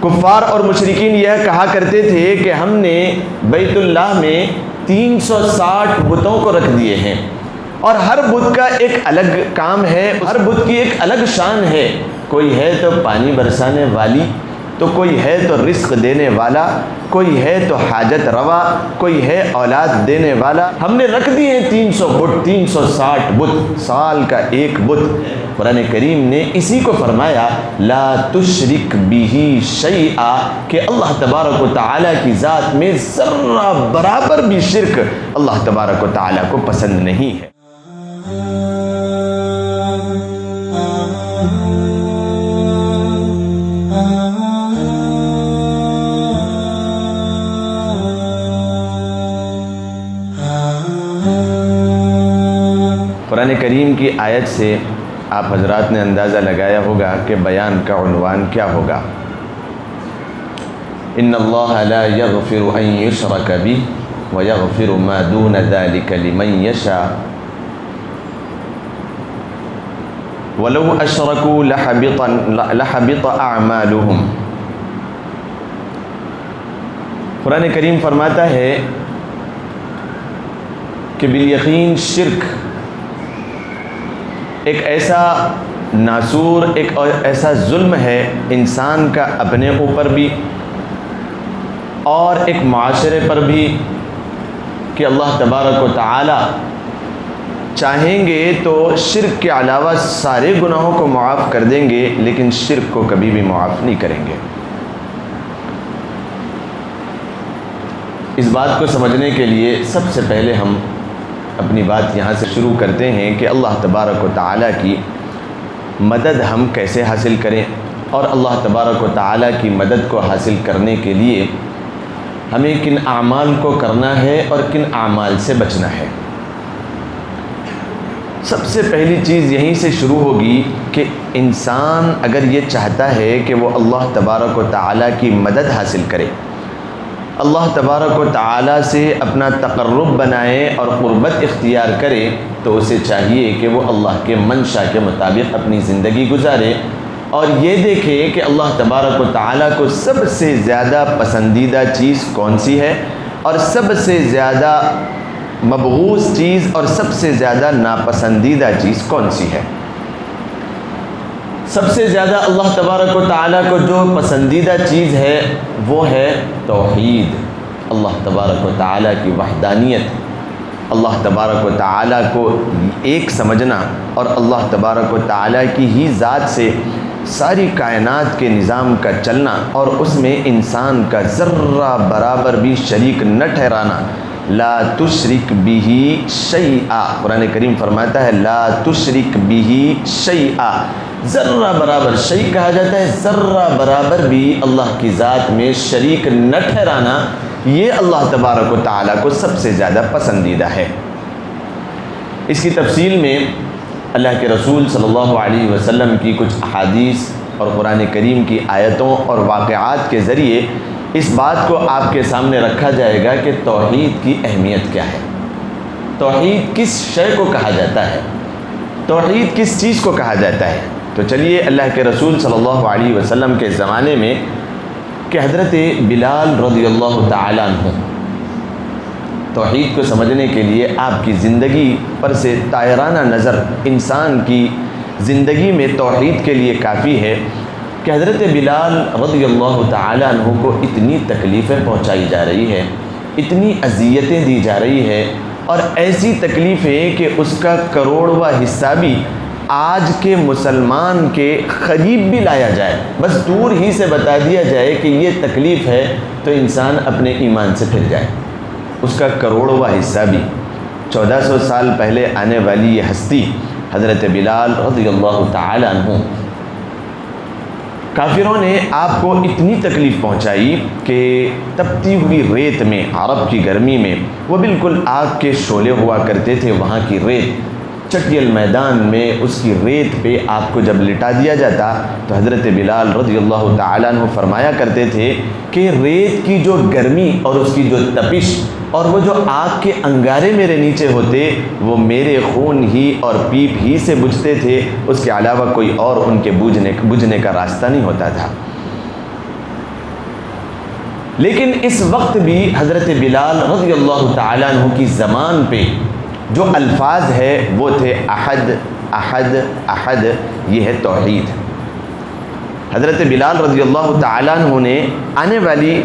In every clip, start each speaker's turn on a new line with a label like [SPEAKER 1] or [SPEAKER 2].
[SPEAKER 1] کفار اور مشرکین یہ کہا کرتے تھے کہ ہم نے بیت اللہ میں 360 بتوں کو رکھ دیے ہیں، اور ہر بت کا ایک الگ کام ہے، ہر بت کی ایک الگ شان ہے۔ کوئی ہے تو پانی برسانے والی، تو کوئی ہے تو رزق دینے والا، کوئی ہے تو حاجت روا، کوئی ہے اولاد دینے والا۔ ہم نے رکھ دیے ہیں 300 بت، 360 بت، سال کا ایک بت۔ قرآن کریم نے اسی کو فرمایا لا تشرک بہ شیئا، کہ اللہ تبارک و تعالیٰ کی ذات میں ذرہ برابر بھی شرک اللہ تبارک و تعالیٰ کو پسند نہیں ہے۔ قرآن کریم کی آیت سے آپ حضرات نے اندازہ لگایا ہوگا کہ بیان کا عنوان کیا ہوگا۔ ان اللہ لا یغفر ان یشرک بہ ویغفر ما دون ذلک لمن یشاء ولو اشرکوا لحبط اعمالهم۔ قرآن کریم فرماتا ہے کہ بالیقین شرک ایک ایسا ناسور، ایک ایسا ظلم ہے انسان کا اپنے اوپر بھی اور ایک معاشرے پر بھی، کہ اللہ تبارک و تعالی چاہیں گے تو شرک کے علاوہ سارے گناہوں کو معاف کر دیں گے، لیکن شرک کو کبھی بھی معاف نہیں کریں گے۔ اس بات کو سمجھنے کے لیے سب سے پہلے ہم اپنی بات یہاں سے شروع کرتے ہیں کہ اللہ تبارک و تعالیٰ کی مدد ہم کیسے حاصل کریں، اور اللہ تبارک و تعالیٰ کی مدد کو حاصل کرنے کے لیے ہمیں کن اعمال کو کرنا ہے اور کن اعمال سے بچنا ہے۔ سب سے پہلی چیز یہیں سے شروع ہوگی کہ انسان اگر یہ چاہتا ہے کہ وہ اللہ تبارک و تعالیٰ کی مدد حاصل کرے، اللہ تبارک و تعالیٰ سے اپنا تقرب بنائے اور قربت اختیار کرے، تو اسے چاہیے کہ وہ اللہ کے منشا کے مطابق اپنی زندگی گزارے، اور یہ دیکھے کہ اللہ تبارک و تعالیٰ کو سب سے زیادہ پسندیدہ چیز کون سی ہے، اور سب سے زیادہ مبغوض چیز اور سب سے زیادہ ناپسندیدہ چیز کون سی ہے۔ سب سے زیادہ اللہ تبارک و تعالیٰ کو جو پسندیدہ چیز ہے وہ ہے توحید، اللہ تبارک و تعالیٰ کی وحدانیت، اللہ تبارک و تعالیٰ کو ایک سمجھنا، اور اللہ تبارک و تعالیٰ کی ہی ذات سے ساری کائنات کے نظام کا چلنا، اور اس میں انسان کا ذرہ برابر بھی شریک نہ ٹھہرانا۔ لا تشرک بہ شیئا، قرآن کریم فرماتا ہے لا تشرک بہ شیئا، ذرہ برابر شیء کہا جاتا ہے، ذرہ برابر بھی اللہ کی ذات میں شریک نہ ٹھہرانا، یہ اللہ تبارک و تعالیٰ کو سب سے زیادہ پسندیدہ ہے۔ اس کی تفصیل میں اللہ کے رسول صلی اللہ علیہ وسلم کی کچھ احادیث اور قرآن کریم کی آیتوں اور واقعات کے ذریعے اس بات کو آپ کے سامنے رکھا جائے گا کہ توحید کی اہمیت کیا ہے، توحید کس شے کو کہا جاتا ہے، توحید کس چیز کو کہا جاتا ہے۔ تو چلیے اللہ کے رسول صلی اللہ علیہ وسلم کے زمانے میں کہ حضرت بلال رضی اللہ تعالیٰ عنہ توحید کو سمجھنے کے لیے آپ کی زندگی پر سے طائرانہ نظر انسان کی زندگی میں توحید کے لیے کافی ہے کہ حضرت بلال رضی اللہ تعالیٰ عنہ کو اتنی تکلیفیں پہنچائی جا رہی ہے، اتنی اذیتیں دی جا رہی ہے، اور ایسی تکلیفیں کہ اس کا کروڑواں حصہ بھی آج کے مسلمان کے قریب بھی لایا جائے، بس دور ہی سے بتا دیا جائے کہ یہ تکلیف ہے، تو انسان اپنے ایمان سے پھر جائے۔ اس کا کروڑواں حصہ بھی 1400 سال پہلے آنے والی یہ ہستی حضرت بلال رضی اللہ تعالی عنہ، کافروں نے آپ کو اتنی تکلیف پہنچائی کہ تپتی ہوئی ریت میں، عرب کی گرمی میں، وہ بالکل آگ کے شعلے ہوا کرتے تھے، وہاں کی ریت چٹیل میدان میں اس کی ریت پہ آپ کو جب لٹا دیا جاتا تو حضرت بلال رضی اللہ تعالیٰ عنہ فرمایا کرتے تھے کہ ریت کی جو گرمی اور اس کی جو تپش اور وہ جو آگ کے انگارے میرے نیچے ہوتے وہ میرے خون ہی اور پیپ ہی سے بجھتے تھے، اس کے علاوہ کوئی اور ان کے بجھنے کا راستہ نہیں ہوتا تھا۔ لیکن اس وقت بھی حضرت بلال رضی اللہ تعالیٰ عنہ کی زبان پہ جو الفاظ ہے وہ تھے احد احد احد، یہ ہے توحید۔ حضرت بلال رضی اللہ تعالیٰ عنہ نے آنے والی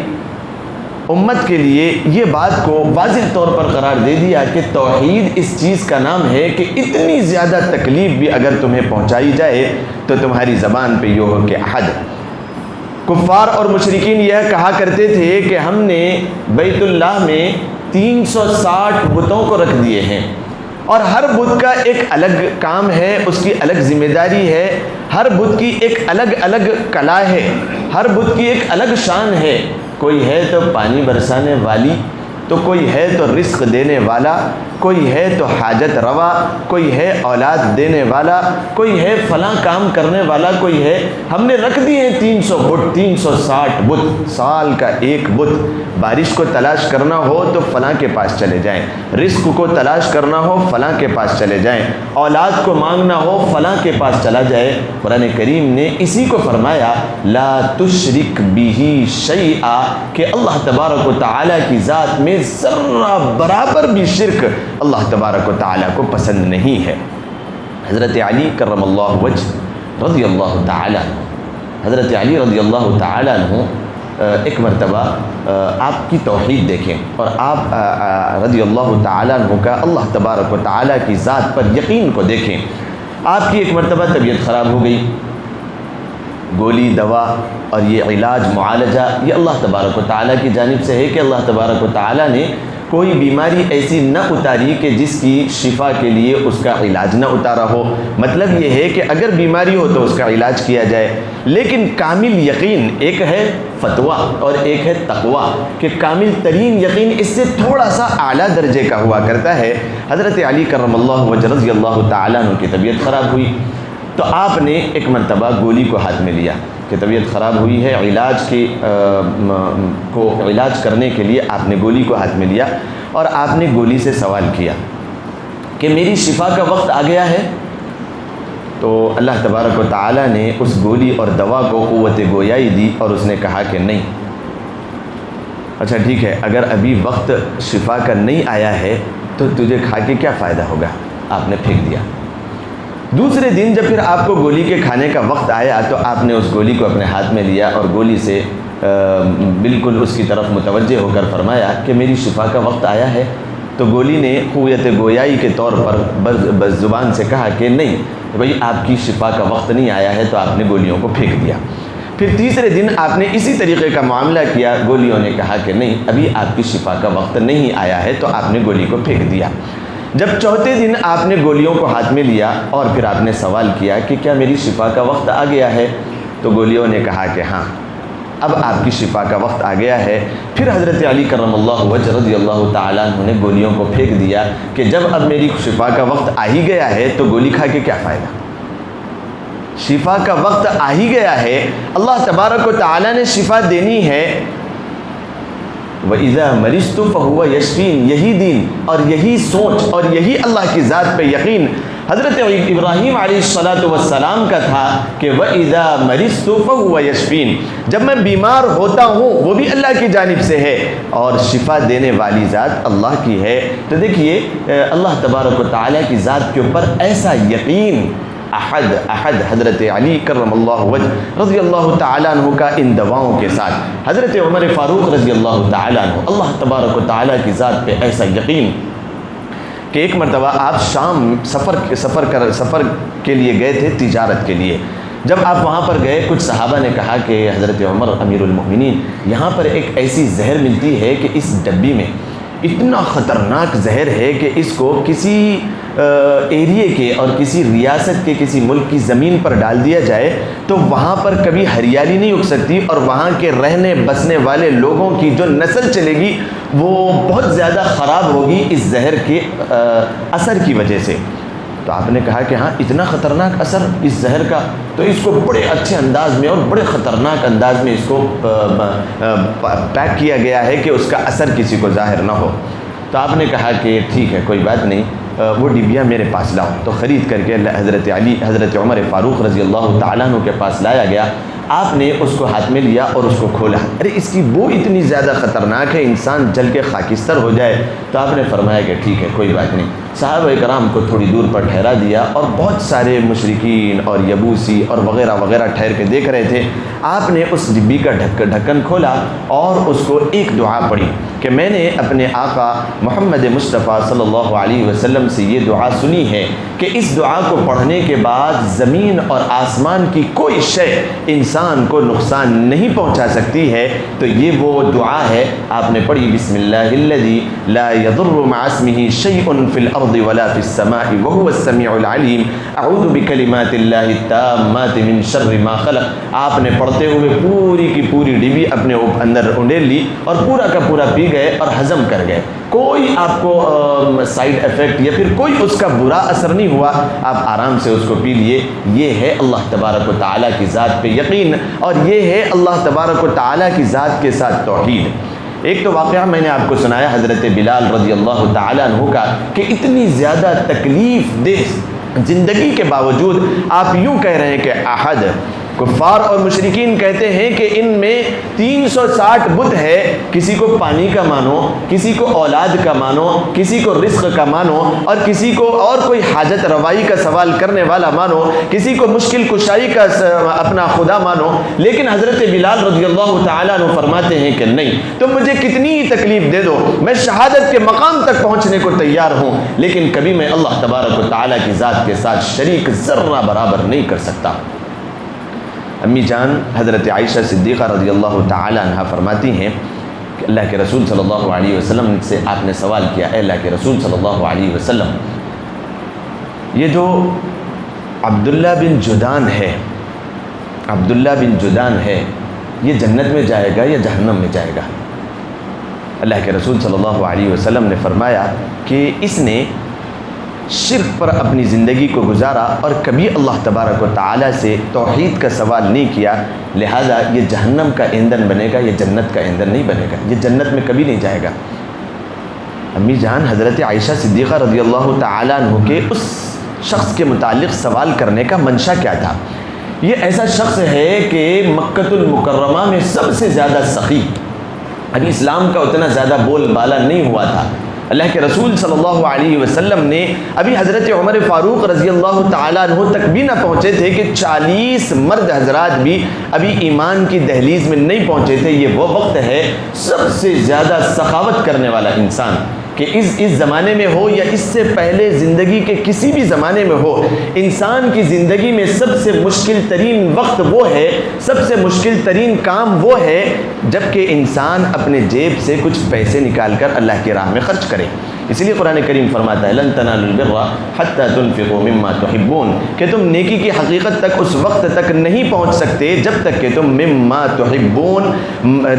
[SPEAKER 1] امت کے لیے یہ بات کو واضح طور پر قرار دے دیا کہ توحید اس چیز کا نام ہے کہ اتنی زیادہ تکلیف بھی اگر تمہیں پہنچائی جائے تو تمہاری زبان پہ یہ ہو کہ احد۔ کفار اور مشرکین یہ کہا کرتے تھے کہ ہم نے بیت اللہ میں 360 بتوں کو رکھ دیے ہیں، اور ہر بت کا ایک الگ کام ہے، اس کی الگ ذمہ داری ہے، ہر بت کی ایک الگ الگ کلا ہے، ہر بت کی ایک الگ شان ہے۔ کوئی ہے تو پانی برسانے والی، تو کوئی ہے تو رزق دینے والا، کوئی ہے تو حاجت روا، کوئی ہے اولاد دینے والا، کوئی ہے فلاں کام کرنے والا، کوئی ہے۔ ہم نے رکھ دیے ہیں 300 بت، 360 بت، سال کا ایک بت۔ بارش کو تلاش کرنا ہو تو فلاں کے پاس چلے جائیں، رزق کو تلاش کرنا ہو فلاں کے پاس چلے جائیں، اولاد کو مانگنا ہو فلاں کے پاس چلا جائے۔ قرآن کریم نے اسی کو فرمایا لا تشرک بہ شیئا، کہ اللہ تبارک و تعالیٰ کی ذات میں ذرہ برابر بھی شرک اللہ تبارک و تعالیٰ کو پسند نہیں ہے۔ حضرت علی کرم اللہ وجہ رضی اللہ تعالیٰ عنہ، حضرت علی رضی اللہ تعالیٰ عنہ ایک مرتبہ آپ کی توحید دیکھیں اور آپ رضی اللہ تعالیٰ عنہ کا اللہ تبارک و تعالیٰ کی ذات پر یقین کو دیکھیں۔ آپ کی ایک مرتبہ طبیعت خراب ہو گئی، گولی دوا اور یہ علاج معالجہ یہ اللہ تبارک و تعالیٰ کی جانب سے ہے کہ اللہ تبارک و تعالیٰ نے کوئی بیماری ایسی نہ اتاری کہ جس کی شفا کے لیے اس کا علاج نہ اتارا ہو۔ مطلب یہ ہے کہ اگر بیماری ہو تو اس کا علاج کیا جائے، لیکن کامل یقین ایک ہے فتویٰ اور ایک ہے تقویٰ، کہ کامل ترین یقین اس سے تھوڑا سا اعلیٰ درجے کا ہوا کرتا ہے۔ حضرت علی کرم اللہ وجہ رضی اللہ تعالیٰ عنہ کی طبیعت خراب ہوئی تو آپ نے ایک مرتبہ گولی کو ہاتھ میں لیا کہ طبیعت خراب ہوئی ہے، علاج کرنے کے لیے آپ نے گولی کو ہاتھ میں لیا اور آپ نے گولی سے سوال کیا کہ میری شفا کا وقت آ گیا ہے؟ تو اللہ تبارک و تعالیٰ نے اس گولی اور دوا کو قوت گویائی دی اور اس نے کہا کہ نہیں، اچھا ٹھیک ہے، اگر ابھی وقت شفا کا نہیں آیا ہے تو تجھے کھا کے کیا فائدہ ہوگا؟ آپ نے پھینک دیا۔ دوسرے دن جب پھر آپ کو گولی کے کھانے کا وقت آیا تو آپ نے اس گولی کو اپنے ہاتھ میں لیا اور گولی سے بالکل اس کی طرف متوجہ ہو کر فرمایا کہ میری شفا کا وقت آیا ہے۔ تو گولی نے قوت گویائی کے طور پر بس زبان سے کہا کہ نہیں بھئی، آپ کی شفا کا وقت نہیں آیا ہے، تو آپ نے گولیوں کو پھینک دیا۔ پھر تیسرے دن آپ نے اسی طریقے کا معاملہ کیا، گولیوں نے کہا کہ نہیں، ابھی آپ کی شفا کا وقت نہیں آیا ہے، تو آپ نے گولی کو پھینک دیا۔ جب چوتھے دن آپ نے گولیوں کو ہاتھ میں لیا اور پھر آپ نے سوال کیا کہ کیا میری شفا کا وقت آ گیا ہے؟ تو گولیوں نے کہا کہ ہاں، اب آپ کی شفا کا وقت آ گیا ہے۔ پھر حضرت علی کرم اللہ وجہ رضی اللہ تعالیٰ عنہ نے گولیوں کو پھینک دیا کہ جب اب میری شفا کا وقت آ ہی گیا ہے تو گولی کھا کے کیا فائدہ؟ شفا کا وقت آ ہی گیا ہے، اللہ تبارک و تعالیٰ نے شفا دینی ہے۔ وَإِذَا مَرِضْتُ فَهُوَ يَشْفِينِ، یہی دین اور یہی سوچ اور یہی اللہ کی ذات پہ یقین حضرت ابراہیم علیہ السلام کا تھا کہ وَإِذَا مَرِضْتُ فَهُوَ يَشْفِينِ، جب میں بیمار ہوتا ہوں وہ بھی اللہ کی جانب سے ہے اور شفا دینے والی ذات اللہ کی ہے۔ تو دیکھیے اللہ تبارک و تعالیٰ کی ذات کے اوپر ایسا یقین، احد احد، حضرت علی کرم اللہ وجہ رضی اللہ تعالیٰ عنہ کا ان دواؤں کے ساتھ، حضرت عمر فاروق رضی اللہ تعالیٰ عنہ، اللہ تبارک و تعالیٰ کی ذات پہ ایسا یقین کہ ایک مرتبہ آپ شام سفر کے لیے گئے تھے، تجارت کے لیے۔ جب آپ وہاں پر گئے، کچھ صحابہ نے کہا کہ حضرت عمر امیر المؤمنین، یہاں پر ایک ایسی زہر ملتی ہے کہ اس ڈبی میں اتنا خطرناک زہر ہے کہ اس کو کسی ایریے کے اور کسی ریاست کے کسی ملک کی زمین پر ڈال دیا جائے تو وہاں پر کبھی ہریالی نہیں اگ سکتی اور وہاں کے رہنے بسنے والے لوگوں کی جو نسل چلے گی وہ بہت زیادہ خراب ہوگی اس زہر کے اثر کی وجہ سے۔ تو آپ نے کہا کہ ہاں، اتنا خطرناک اثر اس زہر کا، تو اس کو بڑے اچھے انداز میں اور بڑے خطرناک انداز میں اس کو پیک کیا گیا ہے کہ اس کا اثر کسی کو ظاہر نہ ہو۔ تو آپ نے کہا کہ ٹھیک ہے، کوئی بات نہیں، وہ ڈبیا میرے پاس لاؤ۔ تو خرید کر کے حضرت عمر فاروق رضی اللہ تعالیٰ عنہ کے پاس لایا گیا۔ آپ نے اس کو ہاتھ میں لیا اور اس کو کھولا، ارے اس کی بو اتنی زیادہ خطرناک ہے، انسان جل کے خاکستر ہو جائے۔ تو آپ نے فرمایا کہ ٹھیک ہے کوئی بات نہیں۔ صحابہ کرام کو تھوڑی دور پر ٹھہرا دیا اور بہت سارے مشرکین اور یبوسی اور وغیرہ وغیرہ ٹھہر کے دیکھ رہے تھے۔ آپ نے اس ڈبی کا ڈھکن کھولا اور اس کو ایک دعا پڑھی کہ میں نے اپنے آقا محمد مصطفیٰ صلی اللہ علیہ وسلم سے یہ دعا سنی ہے کہ اس دعا کو پڑھنے کے بعد زمین اور آسمان کی کوئی شے انسان کو نقصان نہیں پہنچا سکتی ہے۔ تو یہ وہ دعا ہے، آپ نے پڑھی بسم اللہ الذی لا یضر مع اسمہ شیء فی الارض ولا فی السماء وهو السمیع العلیم اعوذ بکلمات اللہ التامات من شر ما خلق۔ آپ نے پڑھتے ہوئے پوری کی پوری ڈبی اپنے اندر انڈیل لی اور پورا کا پورا پی گئے اور ہضم کر گئے، کوئی آپ کو سائیڈ افیکٹ یا پھر کوئی اس کا برا اثر نہیں ہوا، آپ آرام سے اس کو پی لیے۔ یہ ہے اللہ تبارک و تعالیٰ کی ذات پہ یقین، اور یہ ہے اللہ تبارک و تعالیٰ کی ذات کے ساتھ توحید۔ ایک تو واقعہ میں نے آپ کو سنایا حضرت بلال رضی اللہ تعالیٰ عنہ کا کہ اتنی زیادہ تکلیف دہ زندگی کے باوجود آپ یوں کہہ رہے ہیں کہ احد، کفار اور مشرکین کہتے ہیں کہ ان میں 360 بت ہے، کسی کو پانی کا مانو، کسی کو اولاد کا مانو، کسی کو رزق کا مانو، اور کسی کو اور کوئی حاجت روائی کا سوال کرنے والا مانو، کسی کو مشکل کشائی کا اپنا خدا مانو۔ لیکن حضرت بلال رضی اللہ تعالیٰ عنہ فرماتے ہیں کہ نہیں، تم مجھے کتنی ہی تکلیف دے دو، میں شہادت کے مقام تک پہنچنے کو تیار ہوں، لیکن کبھی میں اللہ تبارک و تعالیٰ کی ذات کے ساتھ شریک ذرہ برابر نہیں کر سکتا۔ امی جان حضرت عائشہ صدیقہ رضی اللہ تعالی عنہ فرماتی ہیں کہ اللہ کے رسول صلی اللہ علیہ وسلم سے آپ نے سوال کیا، اے اللہ کے رسول صلی اللہ علیہ وسلم، یہ جو عبداللہ بن جدان ہے، عبداللہ بن جدان ہے، یہ جنت میں جائے گا یا جہنم میں جائے گا؟ اللہ کے رسول صلی اللہ علیہ وسلم نے فرمایا کہ اس نے شرک پر اپنی زندگی کو گزارا اور کبھی اللہ تبارک و تعالیٰ سے توحید کا سوال نہیں کیا، لہذا یہ جہنم کا ایندھن بنے گا، یہ جنت کا ایندھن نہیں بنے گا، یہ جنت میں کبھی نہیں جائے گا۔ امی جان حضرت عائشہ صدیقہ رضی اللہ تعالیٰ عنہ کے اس شخص کے متعلق سوال کرنے کا منشا کیا تھا؟ یہ ایسا شخص ہے کہ مکۃ المکرمہ میں سب سے زیادہ سخی، ابھی اسلام کا اتنا زیادہ بول بالا نہیں ہوا تھا، اللہ کے رسول صلی اللہ علیہ وسلم نے ابھی حضرت عمر فاروق رضی اللہ تعالیٰ عنہ تک بھی نہ پہنچے تھے کہ 40 مرد حضرات بھی ابھی ایمان کی دہلیز میں نہیں پہنچے تھے۔ یہ وہ وقت ہے سب سے زیادہ سخاوت کرنے والا انسان کہ اس زمانے میں ہو یا اس سے پہلے زندگی کے کسی بھی زمانے میں ہو، انسان کی زندگی میں سب سے مشکل ترین وقت وہ ہے، سب سے مشکل ترین کام وہ ہے جب کہ انسان اپنے جیب سے کچھ پیسے نکال کر اللہ کی راہ میں خرچ کرے۔ اس لیے قرآن کریم فرماتا ہے لن تنالوا البر حتى تنفقوا مما تحبون، کہ تم نیکی کی حقیقت تک اس وقت تک نہیں پہنچ سکتے جب تک کہ تم مما تحبون،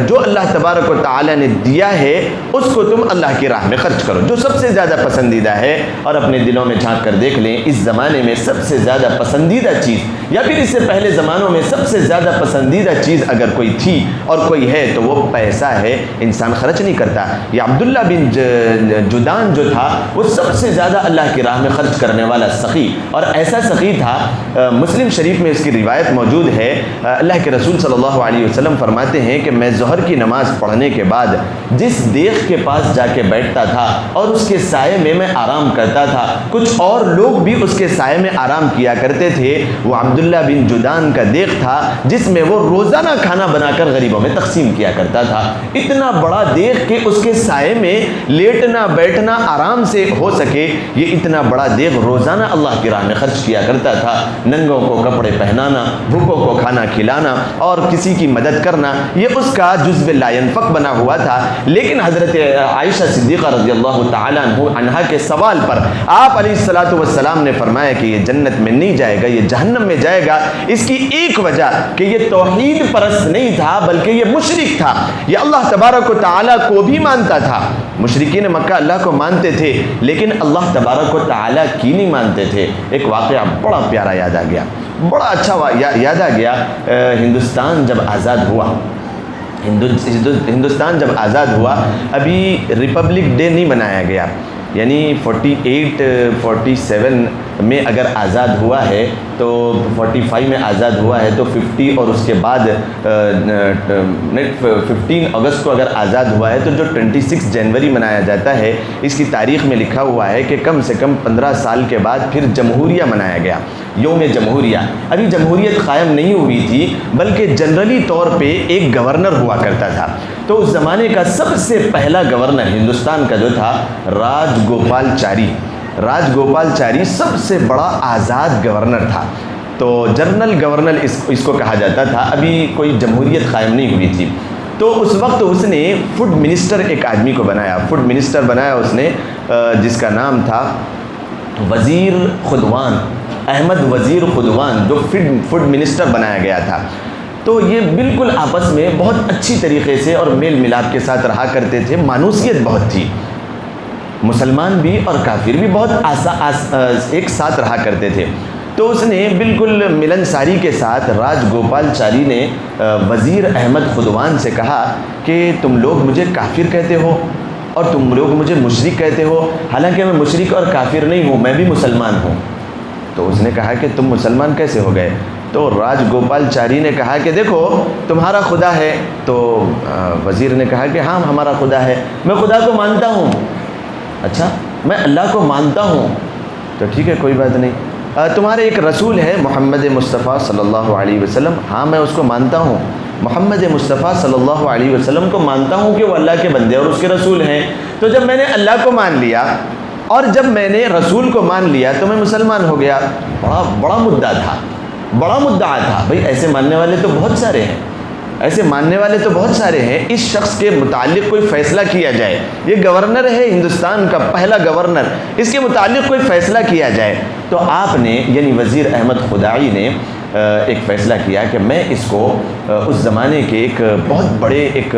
[SPEAKER 1] جو اللہ تبارک و تعالی نے دیا ہے اس کو تم اللہ کی راہ میں خرچ کرو، جو سب سے زیادہ پسندیدہ ہے۔ اور اپنے دلوں میں جھانک کر دیکھ لیں، اس زمانے میں سب سے زیادہ پسندیدہ چیز یا پھر اس سے پہلے زمانوں میں سب سے زیادہ پسندیدہ چیز اگر کوئی تھی اور کوئی ہے تو وہ پیسہ ہے، انسان خرچ نہیں کرتا۔ یہ عبداللہ بن جدان جو تھا وہ سب سے زیادہ اللہ کی راہ میں خرچ کرنے والا سخی، اور ایسا سخی تھا، مسلم شریف میں اس کی روایت موجود ہے، اللہ کے رسول صلی اللہ علیہ وسلم فرماتے ہیں کہ میں ظہر کی نماز پڑھنے کے بعد جس دیگ کے پاس جا کے بیٹھتا تھا اور اس کے سائے میں آرام کرتا تھا، کچھ اور لوگ بھی اس کے سائے میں آرام کیا کرتے تھے، وہ عبداللہ بن جدان کا دیگ تھا جس میں وہ روزانہ کھانا بنا کر غریبوں میں تقسیم کیا کرتا تھا۔ اتنا بڑا دیگ کہ اس کے سائے میں لیٹنا بیٹھنا آرام سے ہو سکے، یہ اتنا بڑا دیگ روزانہ اللہ کی راہ میں خرچ کیا کرتا تھا۔ ننگوں کو کپڑے پہنانا، بھوکوں کو کھانا کھلانا اور کسی کی مدد کرنا، یہ اس کا جزو لا ينفق بنا ہوا تھا۔ لیکن حضرت عائشہ صدیقہ رضی اللہ تعالیٰ عنہا کے سوال پر آپ علیہ الصلوۃ والسلام نے فرمایا کہ یہ جنت میں نہیں جائے گا، یہ جہنم میں جائے گا۔ اس کی ایک وجہ کہ یہ توحید پرست نہیں تھا بلکہ یہ مشرک تھا، یہ اللہ تبارک و تعالیٰ کو بھی مانتا تھا۔ مشرکین مکہ اللہ کو مانتے تھے لیکن اللہ تبارک و تعالیٰ کی نہیں مانتے تھے۔ ایک واقعہ بڑا پیارا یاد آ گیا، بڑا اچھا یاد آ گیا۔ ہندوستان جب آزاد ہوا، ہندوستان جب آزاد ہوا، ابھی ریپبلک ڈے نہیں منایا گیا، یعنی 48 47 میں اگر آزاد ہوا ہے تو 45 میں آزاد ہوا ہے تو 50 اور اس کے بعد 15 اگست کو اگر آزاد ہوا ہے تو جو 26 جنوری منایا جاتا ہے، اس کی تاریخ میں لکھا ہوا ہے کہ کم سے کم 15 سال کے بعد پھر جمہوریہ منایا گیا، یوم جمہوریہ۔ ابھی جمہوریت قائم نہیں ہوئی تھی، بلکہ جنرلی طور پہ ایک گورنر ہوا کرتا تھا۔ تو اس زمانے کا سب سے پہلا گورنر ہندوستان کا جو تھا راج گوپال چاری، راج گوپال چاری سب سے بڑا آزاد گورنر تھا۔ تو جنرل گورنر اس کو کہا جاتا تھا، ابھی کوئی جمہوریت قائم نہیں ہوئی تھی۔ تو اس وقت اس نے فوڈ منسٹر ایک آدمی کو بنایا، فوڈ منسٹر بنایا اس نے، جس کا نام تھا وزیر خدوان، احمد وزیر خدوان، جو فوڈ منسٹر بنایا گیا تھا۔ تو یہ بالکل آپس میں بہت اچھی طریقے سے اور میل ملاپ کے ساتھ رہا کرتے تھے، مانوسیت بہت تھی، مسلمان بھی اور کافر بھی بہت ایک ساتھ رہا کرتے تھے۔ تو اس نے بالکل ملنساری کے ساتھ راج گوپال چاری نے وزیر احمد خدوان سے کہا کہ تم لوگ مجھے کافر کہتے ہو اور تم لوگ مجھے مشرک کہتے ہو، حالانکہ میں مشرک اور کافر نہیں ہوں، میں بھی مسلمان ہوں۔ تو اس نے کہا کہ تم مسلمان کیسے ہو گئے؟ تو راج گوپال چاری نے کہا کہ دیکھو تمہارا خدا ہے۔ تو وزیر نے کہا کہ ہاں ہمارا خدا ہے، میں خدا کو مانتا ہوں۔ اچھا، میں اللہ کو مانتا ہوں، تو ٹھیک ہے، کوئی بات نہیں۔ تمہارے ایک رسول ہے محمد مصطفیٰ صلی اللہ علیہ وسلم، ہاں میں اس کو مانتا ہوں، محمد مصطفیٰ صلی اللہ علیہ وسلم کو مانتا ہوں کہ وہ اللہ کے بندے اور اس کے رسول ہیں۔ تو جب میں نے اللہ کو مان لیا اور جب میں نے رسول کو مان لیا تو میں مسلمان ہو گیا۔ بڑا مدعا تھا، بڑا مدعا تھا، بھئی ایسے ماننے والے تو بہت سارے ہیں، ایسے ماننے والے تو بہت سارے ہیں۔ اس شخص کے متعلق کوئی فیصلہ کیا جائے، یہ گورنر ہے ہندوستان کا پہلا گورنر، اس کے متعلق کوئی فیصلہ کیا جائے۔ تو آپ نے یعنی وزیر احمد خدائی نے ایک فیصلہ کیا کہ میں اس کو اس زمانے کے ایک بہت بڑے ایک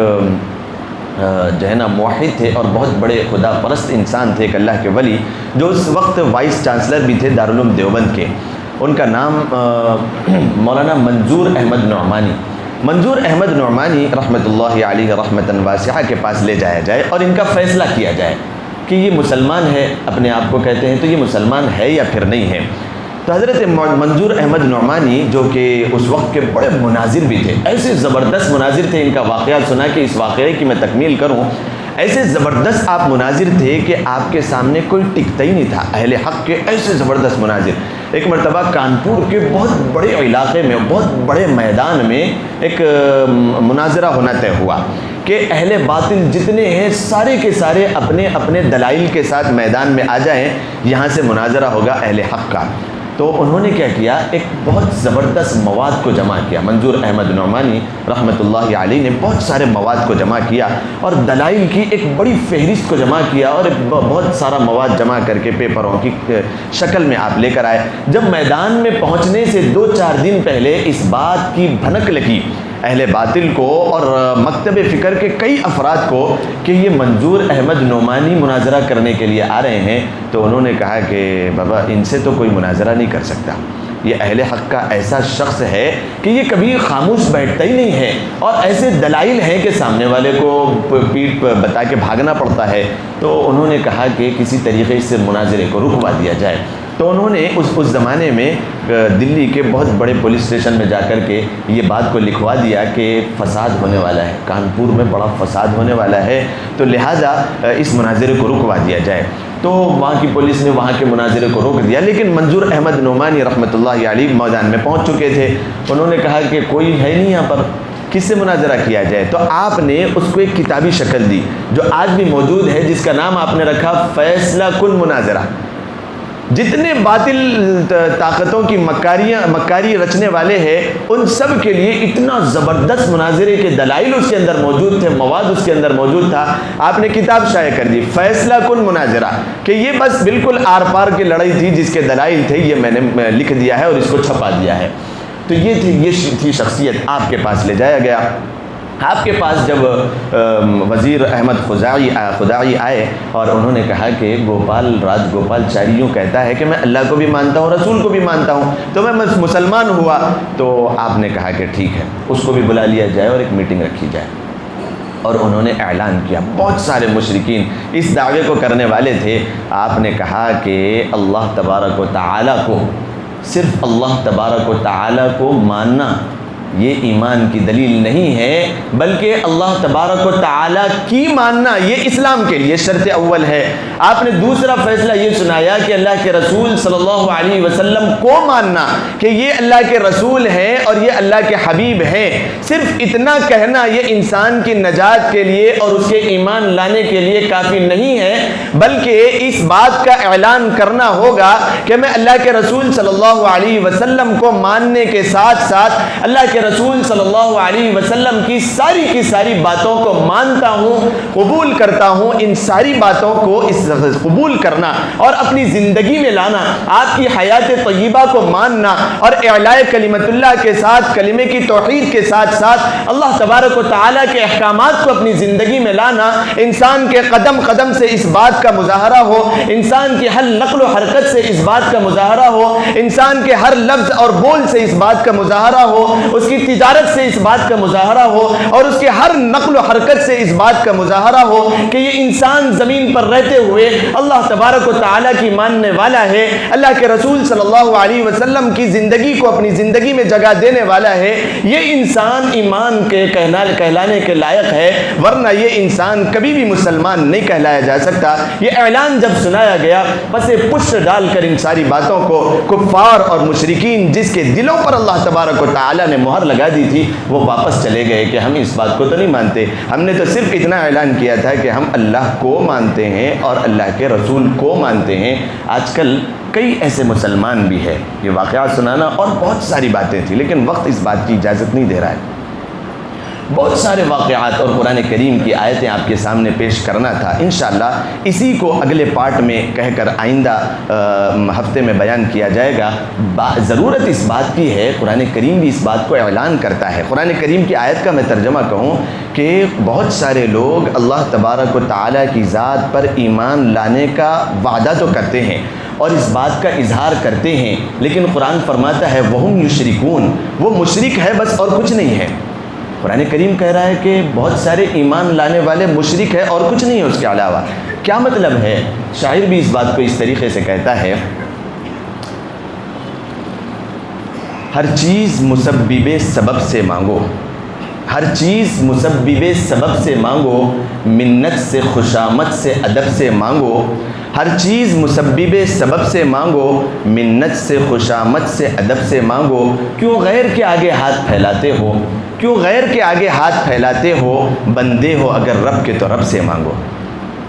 [SPEAKER 1] جو ہے نا موحد تھے اور بہت بڑے خدا پرست انسان تھے، ایک اللہ کے ولی، جو اس وقت وائس چانسلر بھی تھے دارالعلوم دیوبند کے، ان کا نام مولانا منظور احمد نعمانی۔ منظور احمد نعمانی رحمۃ اللہ علیہ رحمتاً واسعہ کے پاس لے جایا جائے اور ان کا فیصلہ کیا جائے کہ یہ مسلمان ہے، اپنے آپ کو کہتے ہیں، تو یہ مسلمان ہے یا پھر نہیں ہے۔ تو حضرت منظور احمد نعمانی جو کہ اس وقت کے بڑے مناظر بھی تھے، ایسے زبردست مناظر تھے، ان کا واقعہ سنا کہ اس واقعے کی میں تکمیل کروں، ایسے زبردست آپ مناظر تھے کہ آپ کے سامنے کوئی ٹکتا ہی نہیں تھا، اہل حق کے ایسے زبردست مناظر۔ ایک مرتبہ کانپور کے بہت بڑے علاقے میں، بہت بڑے میدان میں ایک مناظرہ ہونا طے ہوا کہ اہل باطل جتنے ہیں سارے کے سارے اپنے اپنے دلائل کے ساتھ میدان میں آ جائیں، یہاں سے مناظرہ ہوگا اہل حق کا۔ تو انہوں نے کیا کیا، ایک بہت زبردست مواد کو جمع کیا، منظور احمد نعمانی رحمۃ اللہ علیہ نے بہت سارے مواد کو جمع کیا اور دلائل کی ایک بڑی فہرست کو جمع کیا اور ایک بہت سارا مواد جمع کر کے پیپروں کی شکل میں آپ لے کر آئے۔ جب میدان میں پہنچنے سے 2-4 دن پہلے اس بات کی بھنک لگی اہل باطل کو اور مکتب فکر کے کئی افراد کو کہ یہ منظور احمد نعمانی مناظرہ کرنے کے لیے آ رہے ہیں، تو انہوں نے کہا کہ بابا ان سے تو کوئی مناظرہ نہیں کر سکتا، یہ اہل حق کا ایسا شخص ہے کہ یہ کبھی خاموش بیٹھتا ہی نہیں ہے اور ایسے دلائل ہیں کہ سامنے والے کو پیٹھ بتا کے بھاگنا پڑتا ہے۔ تو انہوں نے کہا کہ کسی طریقے سے مناظرے کو رکوا دیا جائے۔ تو انہوں نے اس زمانے میں دلی کے بہت بڑے پولیس اسٹیشن میں جا کر کے یہ بات کو لکھوا دیا کہ فساد ہونے والا ہے، کانپور میں بڑا فساد ہونے والا ہے، تو لہٰذا اس مناظرے کو رکوا دیا جائے۔ تو وہاں کی پولیس نے وہاں کے مناظرے کو روک دیا، لیکن منظور احمد نعمانی رحمۃ اللہ علیہ میدان میں پہنچ چکے تھے۔ انہوں نے کہا کہ کوئی ہے نہیں یہاں پر، کس سے مناظرہ کیا جائے؟ تو آپ نے اس کو ایک کتابی شکل دی جو آج بھی موجود ہے، جس کا نام آپ نے رکھا فیصلہ کن مناظرہ۔ جتنے باطل طاقتوں کی مکاری رچنے والے ہیں، ان سب کے لیے اتنا زبردست مناظرے کے دلائل اس کے اندر موجود تھے، مواد اس کے اندر موجود تھا۔ آپ نے کتاب شائع کر دی فیصلہ کن مناظرہ، کہ یہ بس بالکل آر پار کی لڑائی تھی، جس کے دلائل تھے یہ میں نے لکھ دیا ہے اور اس کو چھپا دیا ہے۔ تو یہ تھی شخصیت، آپ کے پاس لے جایا گیا۔ آپ کے پاس جب وزیر احمد خدائی آئے اور انہوں نے کہا کہ راج گوپال چاری یوں کہتا ہے کہ میں اللہ کو بھی مانتا ہوں، رسول کو بھی مانتا ہوں، تو میں مسلمان ہوا۔ تو آپ نے کہا کہ ٹھیک ہے، اس کو بھی بلا لیا جائے اور ایک میٹنگ رکھی جائے اور انہوں نے اعلان کیا. بہت سارے مشرکین اس دعوے کو کرنے والے تھے. آپ نے کہا کہ اللہ تبارک و تعالیٰ کو، صرف اللہ تبارک و تعالیٰ کو ماننا یہ ایمان کی دلیل نہیں ہے، بلکہ اللہ تبارک و تعالیٰ کی ماننا یہ اسلام کے لیے شرط اول ہے. آپ نے دوسرا فیصلہ یہ سنایا کہ اللہ کے رسول صلی اللہ علیہ وسلم کو ماننا کہ یہ اللہ کے رسول ہیں اور یہ اللہ کے حبیب ہیں. صرف اتنا کہنا یہ انسان کی نجات کے لیے اور اس کے ایمان لانے کے لیے کافی نہیں ہے، بلکہ اس بات کا اعلان کرنا ہوگا کہ میں اللہ کے رسول صلی اللہ علیہ وسلم کو ماننے کے ساتھ ساتھ اللہ کے رسول صلی اللہ علیہ وسلم کی ساری باتوں کو مانتا ہوں، قبول کرتا ہوں. ان ساری باتوں کو قبول کرنا اور اپنی زندگی میں لانا، آپ کی حیات طیبہ کو ماننا اور اعلاء کلمت اللہ کے ساتھ، کلمے کی توحید کے ساتھ ساتھ اللہ تبارک و تعالیٰ کے احکامات کو اپنی زندگی میں لانا، انسان کے قدم قدم سے اس بات کا مظاہرہ ہو، انسان کی ہر نقل و حرکت سے اس بات کا مظاہرہ ہو، انسان کے ہر لفظ اور بول سے اس بات کا مظاہرہ ہو، اس کی تجارت سے اس بات کا مظاہرہ ہو، اور اس کے ہر نقل و حرکت سے اس بات کا مظاہرہ ہو کہ یہ انسان زمین پر رہتے ہوئے اللہ تبارک و تعالیٰ کی ماننے والا ہے، اللہ کے رسول صلی اللہ علیہ وسلم کی زندگی کو اپنی زندگی میں جگہ دینے والا ہے. یہ انسان ایمان کے کہلانے کے لائق ہے، ورنہ یہ انسان کبھی بھی مسلمان نہیں کہلایا جا سکتا. یہ اعلان جب سنایا گیا، پس پشت ڈال کر ان ساری باتوں کو کفار اور مشرکین جس کے دلوں پر اللہ تبارک و تعالیٰ نے مہر لگا دی تھی، وہ واپس چلے گئے کہ ہم اس بات کو تو نہیں مانتے، ہم نے تو صرف اتنا اعلان کیا تھا کہ ہم اللہ کو مانتے ہیں اور اللہ کے رسول کو مانتے ہیں. آج کل کئی ایسے مسلمان بھی ہے، یہ واقعات سنانا اور بہت ساری باتیں تھیں، لیکن وقت اس بات کی اجازت نہیں دے رہا ہے. بہت سارے واقعات اور قرآن کریم کی آیتیں آپ کے سامنے پیش کرنا تھا. انشاءاللہ اسی کو اگلے پارٹ میں کہہ کر آئندہ ہفتے میں بیان کیا جائے گا. ضرورت اس بات کی ہے، قرآن کریم بھی اس بات کو اعلان کرتا ہے. قرآن کریم کی آیت کا میں ترجمہ کہوں کہ بہت سارے لوگ اللہ تبارک و تعالیٰ کی ذات پر ایمان لانے کا وعدہ تو کرتے ہیں اور اس بات کا اظہار کرتے ہیں، لیکن قرآن فرماتا ہے وَهُمْ يُشْرِكُونَ، وہ مشرک ہے بس اور کچھ نہیں ہے. قرآن کریم کہہ رہا ہے کہ بہت سارے ایمان لانے والے مشرک ہے اور کچھ نہیں ہے اس کے علاوہ. کیا مطلب ہے؟ شاعر بھی اس بات کو اس طریقے سے کہتا ہے، ہر چیز مسبب سبب سے مانگو، ہر چیز مسبب سبب سے مانگو، منت سے خوشامد سے ادب سے مانگو. ہر چیز مسبب سبب سے مانگو، منت سے خوشامد سے ادب سے مانگو. کیوں غیر کے آگے ہاتھ پھیلاتے ہو، کیوں غیر کے آگے ہاتھ پھیلاتے ہو، بندے ہو اگر رب کے تو رب سے مانگو.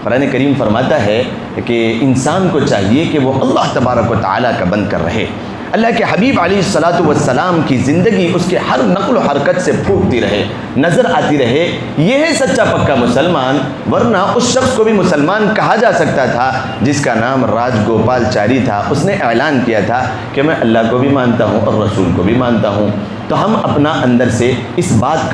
[SPEAKER 1] قرآن کریم فرماتا ہے کہ انسان کو چاہیے کہ وہ اللہ تبارک و تعالیٰ کا بند کر رہے، اللہ کے حبیب علیہ الصلاۃ والسلام کی زندگی اس کے ہر نقل و حرکت سے پھوٹتی رہے، نظر آتی رہے. یہ ہے سچا پکا مسلمان. ورنہ اس شخص کو بھی مسلمان کہا جا سکتا تھا جس کا نام راج گوپال چاری تھا. اس نے اعلان کیا تھا کہ میں اللہ کو بھی مانتا ہوں اور رسول کو بھی مانتا ہوں. تو ہم اپنا اندر سے اس بات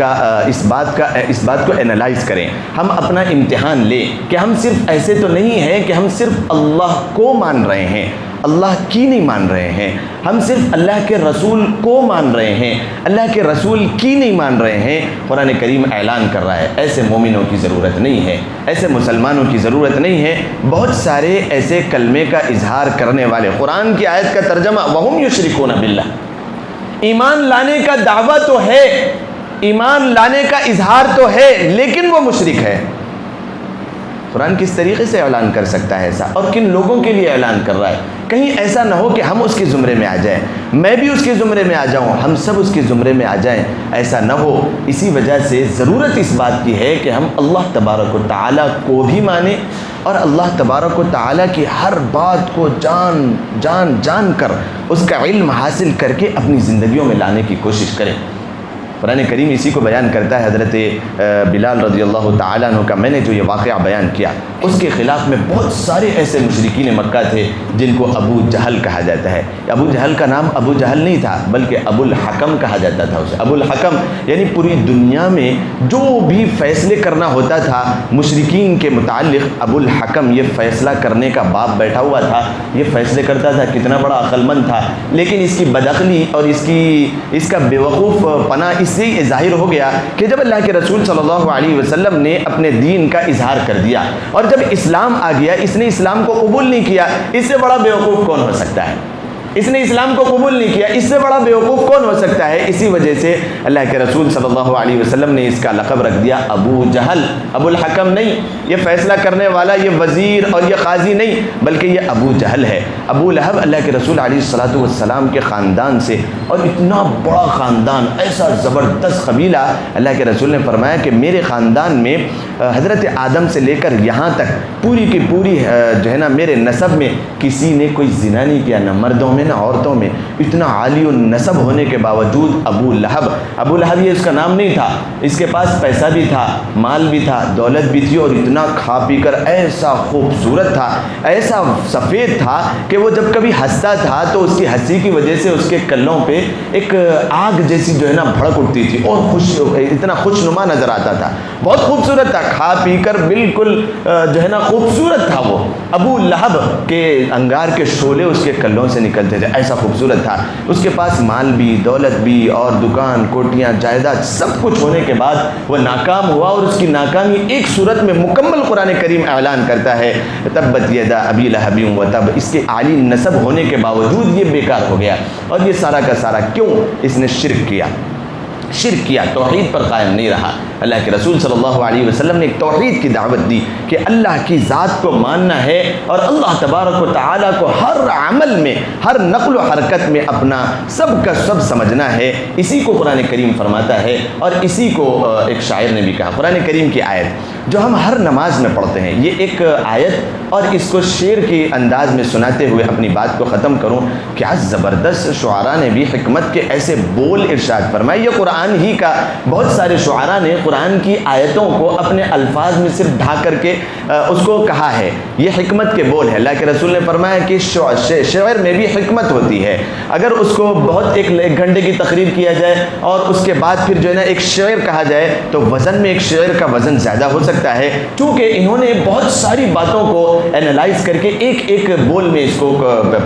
[SPEAKER 1] کو انالائز کریں، ہم اپنا امتحان لیں کہ ہم صرف ایسے تو نہیں ہیں کہ ہم صرف اللہ کو مان رہے ہیں، اللہ کی نہیں مان رہے ہیں. ہم صرف اللہ کے رسول کو مان رہے ہیں، اللہ کے رسول کی نہیں مان رہے ہیں. قرآن کریم اعلان کر رہا ہے ایسے مومنوں کی ضرورت نہیں ہے، ایسے مسلمانوں کی ضرورت نہیں ہے. بہت سارے ایسے کلمے کا اظہار کرنے والے، قرآن کی آیت کا ترجمہ وَهُمْ يُشْرِكُونَ بِاللَّهِ، ایمان لانے کا دعویٰ تو ہے، ایمان لانے کا اظہار تو ہے، لیکن وہ مشرک ہے. قرآن کس طریقے سے اعلان کر سکتا ہے ایسا، اور کن لوگوں کے لیے اعلان کر رہا ہے؟ کہیں ایسا نہ ہو کہ ہم اس کے زمرے میں آ جائیں، میں بھی اس کے زمرے میں آ جاؤں، ہم سب اس کے زمرے میں آ جائیں. ایسا نہ ہو. اسی وجہ سے ضرورت اس بات کی ہے کہ ہم اللہ تبارک و تعالیٰ کو بھی مانیں اور اللہ تبارک و تعالیٰ کی ہر بات کو جان کر اس کا علم حاصل کر کے اپنی زندگیوں میں لانے کی کوشش کریں. قرآن کریم اسی کو بیان کرتا ہے. حضرت بلال رضی اللہ تعالیٰ عنہ کا میں نے جو یہ واقعہ بیان کیا، اس کے خلاف میں بہت سارے ایسے مشرکین مکہ تھے جن کو ابو جہل کہا جاتا ہے. ابو جہل کا نام ابو جہل نہیں تھا بلکہ ابو الحکم کہا جاتا تھا اسے. ابو الحکم یعنی پوری دنیا میں جو بھی فیصلے کرنا ہوتا تھا مشرکین کے متعلق، ابو الحکم یہ فیصلہ کرنے کا باپ بیٹھا ہوا تھا، یہ فیصلے کرتا تھا. کتنا بڑا عقل مند تھا، لیکن اس کی بدعقلی اور اس کا بیوقوف پنا اس سے یہ ظاہر ہو گیا کہ جب اللہ کے رسول صلی اللہ علیہ وسلم نے اپنے دین کا اظہار کر دیا اور جب اسلام آ گیا، اس نے اسلام کو قبول نہیں کیا، اس سے بڑا بیوقوف کون ہو سکتا ہے؟ اس نے اسلام کو قبول نہیں کیا، اس سے بڑا بیوقوف کون ہو سکتا ہے؟ اسی وجہ سے اللہ کے رسول صلی اللہ علیہ وسلم نے اس کا لقب رکھ دیا ابو جہل۔ ابو الحکم نہیں، یہ فیصلہ کرنے والا، یہ وزیر اور یہ قاضی نہیں، بلکہ یہ ابو جہل ہے۔ ابو لہب اللہ کے رسول علیہ الصلوۃ والسلام کے خاندان سے، اور اتنا بڑا خاندان، ایسا زبردست قبیلہ، اللہ کے رسول نے فرمایا کہ میرے خاندان میں حضرت آدم سے لے کر یہاں تک پوری کی پوری جو ہے نا میرے نسب میں کسی نے کوئی زنا نہیں کیا، نہ مردوں میں نہ عورتوں میں۔ اتنا عالی النسب ہونے کے باوجود ابو لہب یہ اس کا نام نہیں تھا، اس کے پاس پیسہ بھی تھا، مال بھی تھا، دولت بھی تھی، اور اتنا کھا پی کر ایسا خوبصورت تھا، ایسا سفید تھا کہ وہ جب کبھی ہنستا تھا تو اس کی ہنسی کی وجہ سے اس کے کلوں پہ ایک آگ جیسی جو ہے نا بھڑک اٹھتی تھی، اور اتنا خوش نما نظر آتا تھا، بہت خوبصورت تھا، کھا پی کر بالکل جو ہے نا خوبصورت تھا وہ۔ ابو لہب کے انگار کے شعلے اس کے کلوں سے نکلتے تھے، ایسا خوبصورت تھا۔ اس کے پاس مال بھی، دولت بھی، اور دکان، کوٹیاں، جائیداد، سب کچھ ہونے کے بعد وہ ناکام ہوا، اور اس کی ناکامی ایک صورت میں مکمل قرآن کریم اعلان کرتا ہے، تبت یدا ابی لہب وتب۔ اس کے عالی نسب ہونے کے باوجود یہ بیکار ہو گیا، اور یہ سارا کا سارا کیوں؟ اس نے شرک کیا، توحید پر قائم نہیں رہا۔ اللہ کے رسول صلی اللہ علیہ وسلم نے ایک توحید کی دعوت دی کہ اللہ کی ذات کو ماننا ہے، اور اللہ تبارک و تعالیٰ کو ہر عمل میں، ہر نقل و حرکت میں اپنا سب کا سب سمجھنا ہے۔ اسی کو قرآن کریم فرماتا ہے، اور اسی کو ایک شاعر نے بھی کہا۔ قرآن کریم کی آیت جو ہم ہر نماز میں پڑھتے ہیں، یہ ایک آیت، اور اس کو شعر کے انداز میں سناتے ہوئے اپنی بات کو ختم کروں۔ کیا زبردست شعراء نے بھی حکمت کے ایسے بول ارشاد فرمائے۔ یہ قرآن ہی کا، بہت سارے شعراء نے قرآن کی آیتوں کو اپنے الفاظ میں صرف ڈھا کر کے اس کو کہا ہے، یہ حکمت کے بول ہے۔ اللہ کے رسول نے فرمایا کہ شعر میں بھی حکمت ہوتی ہے، اگر اس کو بہت ایک گھنٹے کی تقریر کیا جائے اور اس کے بعد پھر جو ہے نا ایک شعر کہا جائے تو وزن میں ایک شعر کا وزن زیادہ ہو سکتا ہے، چونکہ انہوں نے بہت ساری باتوں کو اینالائز کر کے ایک ایک بول میں اس کو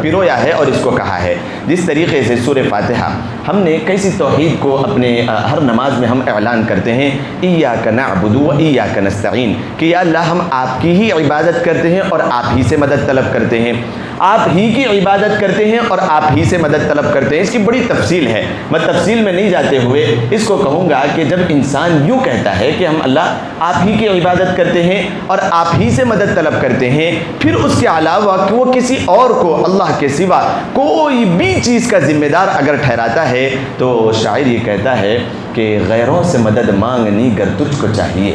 [SPEAKER 1] پرویا ہے اور اس کو کہا ہے۔ جس طریقے سے سورہ فاتحہ ہم نے کیسی توحید کو اپنے ہر نماز میں ہم اعلان کرتے ہیں، ایاک نعبد و ایاک نستعین، کہ یا اللہ ہم آپ کی ہی عبادت کرتے ہیں اور آپ ہی سے مدد طلب کرتے ہیں، آپ ہی کی عبادت کرتے ہیں اور آپ ہی سے مدد طلب کرتے ہیں۔ اس کی بڑی تفصیل ہے، میں تفصیل میں نہیں جاتے ہوئے اس کو کہوں گا کہ جب انسان یوں کہتا ہے کہ ہم اللہ آپ ہی کی عبادت کرتے ہیں اور آپ ہی سے مدد طلب کرتے ہیں، پھر اس کے علاوہ کہ وہ کسی اور کو اللہ کے سوا کوئی بھی چیز کا ذمہ دار اگر ٹھہراتا ہے، تو شاعر یہ کہتا ہے کہ غیروں سے مدد مانگنی گر تجھ کو چاہیے،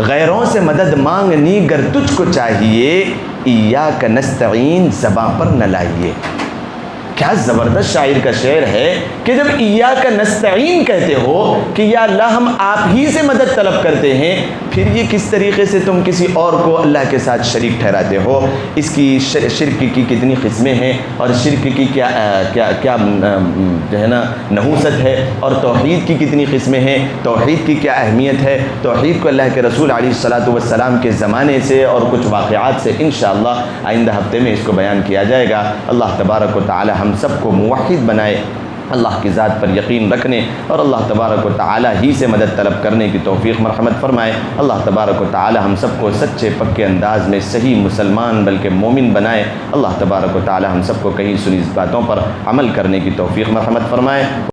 [SPEAKER 1] غیروں سے مدد مانگنی گر تجھ کو چاہیے، ایاک نستعین زباں پر نہ لائیے۔ کیا زبردست شاعر کا شعر ہے کہ جب ایاک نستعین کہتے ہو کہ یا اللہ ہم آپ ہی سے مدد طلب کرتے ہیں، پھر یہ کس طریقے سے تم کسی اور کو اللہ کے ساتھ شریک ٹھہراتے ہو؟ اس کی شرک کی کتنی قسمیں ہیں، اور شرک کی کیا جو ہے نا نحوست ہے، اور توحید کی کتنی قسمیں ہیں، توحید کی کیا اہمیت ہے۔ توحید کو اللہ کے رسول علیہ الصلوۃ والسلام کے زمانے سے اور کچھ واقعات سے انشاءاللہ آئندہ ہفتے میں اس کو بیان کیا جائے گا۔ اللہ تبارک و تعالی ہم سب کو موحد بنائے، اللہ کی ذات پر یقین رکھنے اور اللہ تبارک و تعالی ہی سے مدد طلب کرنے کی توفیق مرحمت فرمائے۔ اللہ تبارک و تعالی ہم سب کو سچے پکے انداز میں صحیح مسلمان بلکہ مومن بنائے۔ اللہ تبارک و تعالی ہم سب کو کہیں سنی باتوں پر عمل کرنے کی توفیق مرحمت فرمائے۔